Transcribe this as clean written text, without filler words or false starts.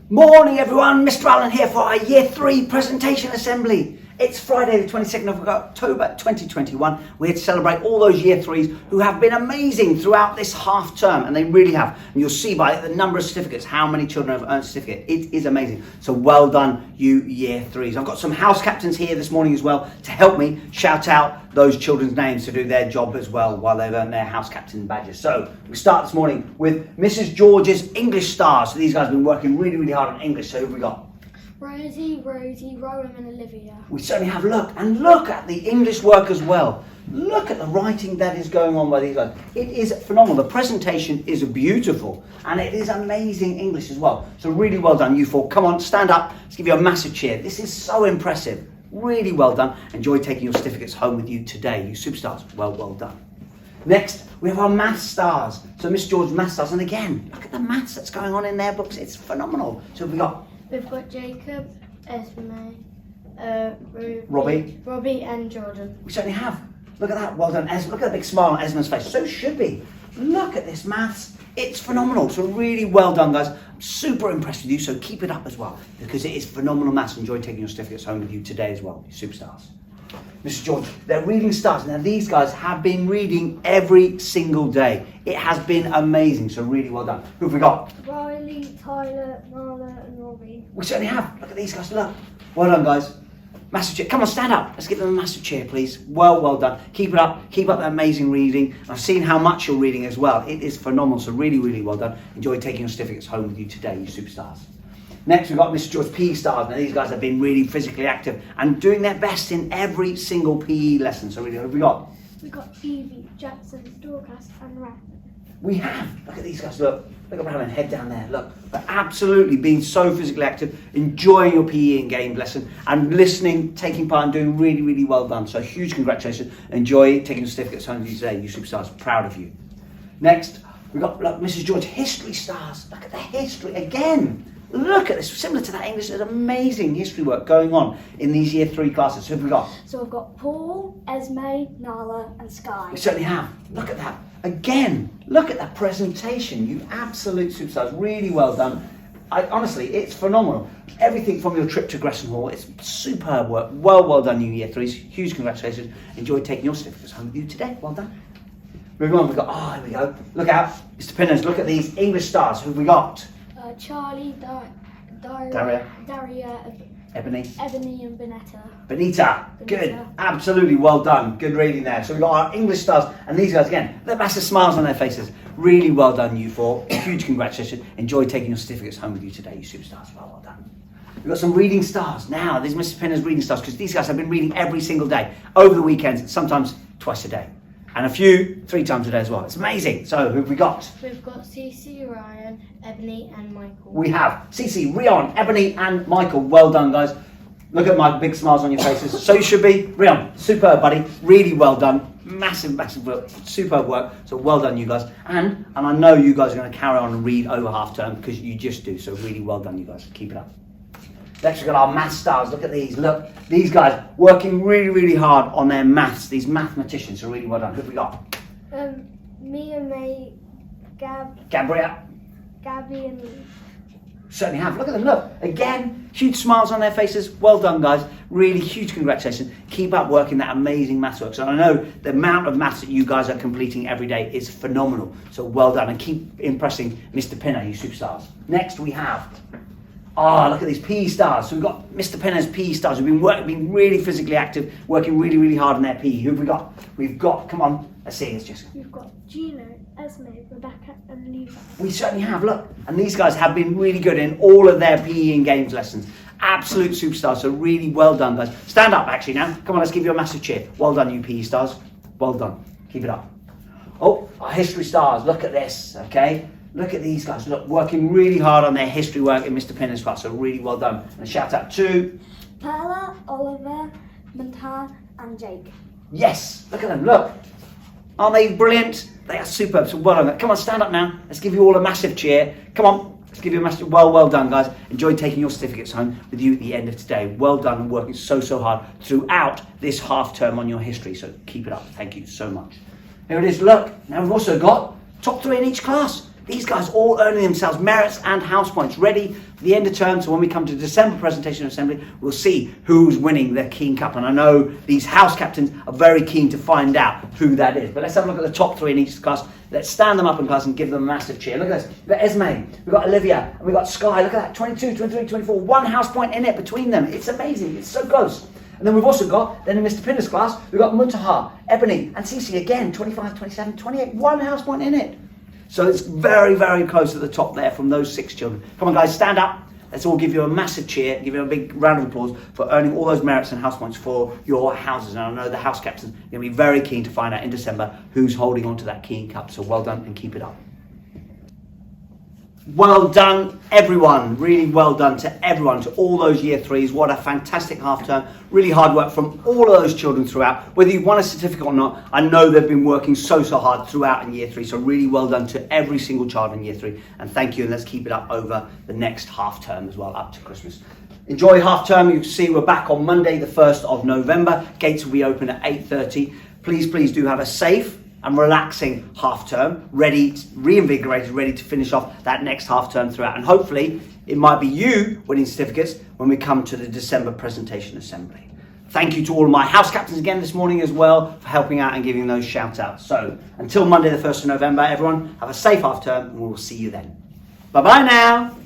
Morning everyone, Mr. Allen here for our Year 3 presentation assembly. It's Friday the 22nd of October 2021. We're here to celebrate all those Year 3s who have been amazing throughout this half term, and they really have. And you'll see by the number of certificates how many children have earned a certificate. It is amazing. So well done, you Year 3s. I've got some house captains here this morning as well to help me shout out those children's names to do their job as well while they've earned their house captain badges. So we start this morning with Mrs. George's English stars. So these guys have been working really hard on English. So who have we got? Rosie, Rowan and Olivia. We certainly have. Look at the English work as well. Look at the writing that is going on by these guys. It is phenomenal. The presentation is beautiful and it is amazing English as well. So really well done, you four. Come on, stand up. Let's give you a massive cheer. This is so impressive. Really well done. Enjoy taking your certificates home with you today, you superstars. Well done. Next, we have our maths stars. So Miss George's maths stars. And again, look at the maths that's going on in their books. It's phenomenal. So we've got Jacob, Esme, Robbie and Jordan. We certainly have. Look at that, well done Esme. Look at the big smile on Esme's face. So should be. Look at this maths. It's phenomenal. So really well done, guys. I'm super impressed with you, so keep it up as well, because it is phenomenal maths. Enjoy taking your certificates home with you today as well, you superstars. Mrs. George, they're reading stars. Now these guys have been reading every single day. It has been amazing, so really well done. Who have we got? Riley, Tyler, Marla and Robbie. We certainly have. Look at these guys, look. Well done, guys. Massive cheer. Come on, stand up. Let's give them a massive cheer, please. Well done. Keep it up. Keep up that amazing reading. I've seen how much you're reading as well. It is phenomenal, so really well done. Enjoy taking your certificates home with you today, you superstars. Next, we've got Mr. George PE stars. Now, these guys have been really physically active and doing their best in every single PE lesson. So, really, who have we got? We've got Evie, Jackson, Dorcas, and Raph. We have. Look at these guys. Look at Raph, head down there. Look, they're absolutely being so physically active, enjoying your PE and game lesson, and listening, taking part, and doing really well done. So, huge congratulations. Enjoy taking your certificates home with you today, you superstars. Proud of you. Next, we've got Mrs. George history stars. Look at the history again. Look at this, similar to that English, there's amazing history work going on in these Year 3 classes. Who have we got? So we've got Paul, Esme, Nala and Sky. We certainly have. Look at that. Again, look at that presentation. You absolute superstars. Really well done. Honestly, it's phenomenal. Everything from your trip to Gresham Hall, it's superb work. Well done, you Year 3s. Huge congratulations. Enjoy taking your certificates home with you today. Well done. Moving on, we've got, here we go. Look out, Mr. Pinners, look at these English stars. Who have we got? Charlie, Daria, Ebony and Benita. Benita. Good, absolutely well done. Good reading there. So we've got our English stars, and these guys again, they're massive smiles on their faces. Really well done, you four. Huge congratulations. Enjoy taking your certificates home with you today, you superstars. Well done. We've got some reading stars. Now, these Mr. Pinner's reading stars, because these guys have been reading every single day, over the weekends, sometimes twice a day. And a few 3 times a day as well. It's amazing. So, who have we got? We've got Cece, Ryan, Ebony and Michael. We have Cece, Rion, Ebony and Michael. Well done, guys. Look at my big smiles on your faces. So you should be. Rion, superb, buddy. Really well done. Massive work. Superb work. So well done, you guys. And I know you guys are going to carry on and read over half term, because you just do. So really well done, you guys. Keep it up. Next we've got our maths stars. Look at these. Look, these guys working really hard on their maths. These mathematicians are really well done. Who have we got? Mia, May, Gabrielle. Gabby and Lee. Certainly have. Look at them. Look. Again, huge smiles on their faces. Well done, guys. Really huge congratulations. Keep up working that amazing maths work. So I know the amount of maths that you guys are completing every day is phenomenal. So well done, and keep impressing Mr. Pinner, you superstars. Next we have... look at these PE stars. So we've got Mr. Pinner's PE stars who've been really physically active, working really hard on their PE. Who have we got? We've got, come on, let's see, it's Jessica. We've got Gino, Esme, Rebecca and Levi. We certainly have, look. And these guys have been really good in all of their PE and games lessons. Absolute superstars, so really well done, guys. Stand up, actually, now. Come on, let's give you a massive cheer. Well done, you PE stars. Well done. Keep it up. Oh, our history stars, look at this, okay? Look at these guys, look, working really hard on their history work in Mr. Pinner's class, so really well done. And a shout out to... Paula, Oliver, Mantar and Jake. Yes, look at them, look. Aren't they brilliant? They are superb, so well done. Come on, stand up now. Let's give you all a massive cheer. Come on, let's give you a massive, well done, guys. Enjoy taking your certificates home with you at the end of today. Well done and working so hard throughout this half term on your history, so keep it up. Thank you so much. Here it is, look. Now we've also got top 3 in each class. These guys all earning themselves merits and house points, ready for the end of term. So when we come to December presentation assembly, we'll see who's winning the Keen Cup. And I know these house captains are very keen to find out who that is. But let's have a look at the top three in each class. Let's stand them up in class and give them a massive cheer. Look at this. We've got Esme, we've got Olivia, and we've got Sky. Look at that, 22, 23, 24. One house point in it between them. It's amazing. It's so close. And then we've also got, then in Mr. Pinder's class, we've got Muntaha, Ebony, and Cece again, 25, 27, 28. One house point in it. So it's very, very close at the top there from those 6 children. Come on, guys, stand up. Let's all give you a massive cheer, give you a big round of applause for earning all those merits and house points for your houses. And I know the house captains are going to be very keen to find out in December who's holding on to that Keen Cup. So well done and keep it up. Well done, everyone. Really well done to everyone, to all those year 3s. What a fantastic half term. Really hard work from all of those children throughout. Whether you won a certificate or not, I know they've been working so hard throughout in year 3. So really well done to every single child in year 3. And thank you. And let's keep it up over the next half term as well, up to Christmas. Enjoy half term. You can see we're back on Monday, the 1st of November. Gates will be open at 8:30. Please do have a safe and relaxing half term, ready, reinvigorated, ready to finish off that next half term throughout. And hopefully it might be you winning certificates when we come to the December presentation assembly. Thank you to all of my house captains again this morning as well for helping out and giving those shout outs. So until Monday the 1st of November, everyone have a safe half term and we'll see you then. Bye bye now.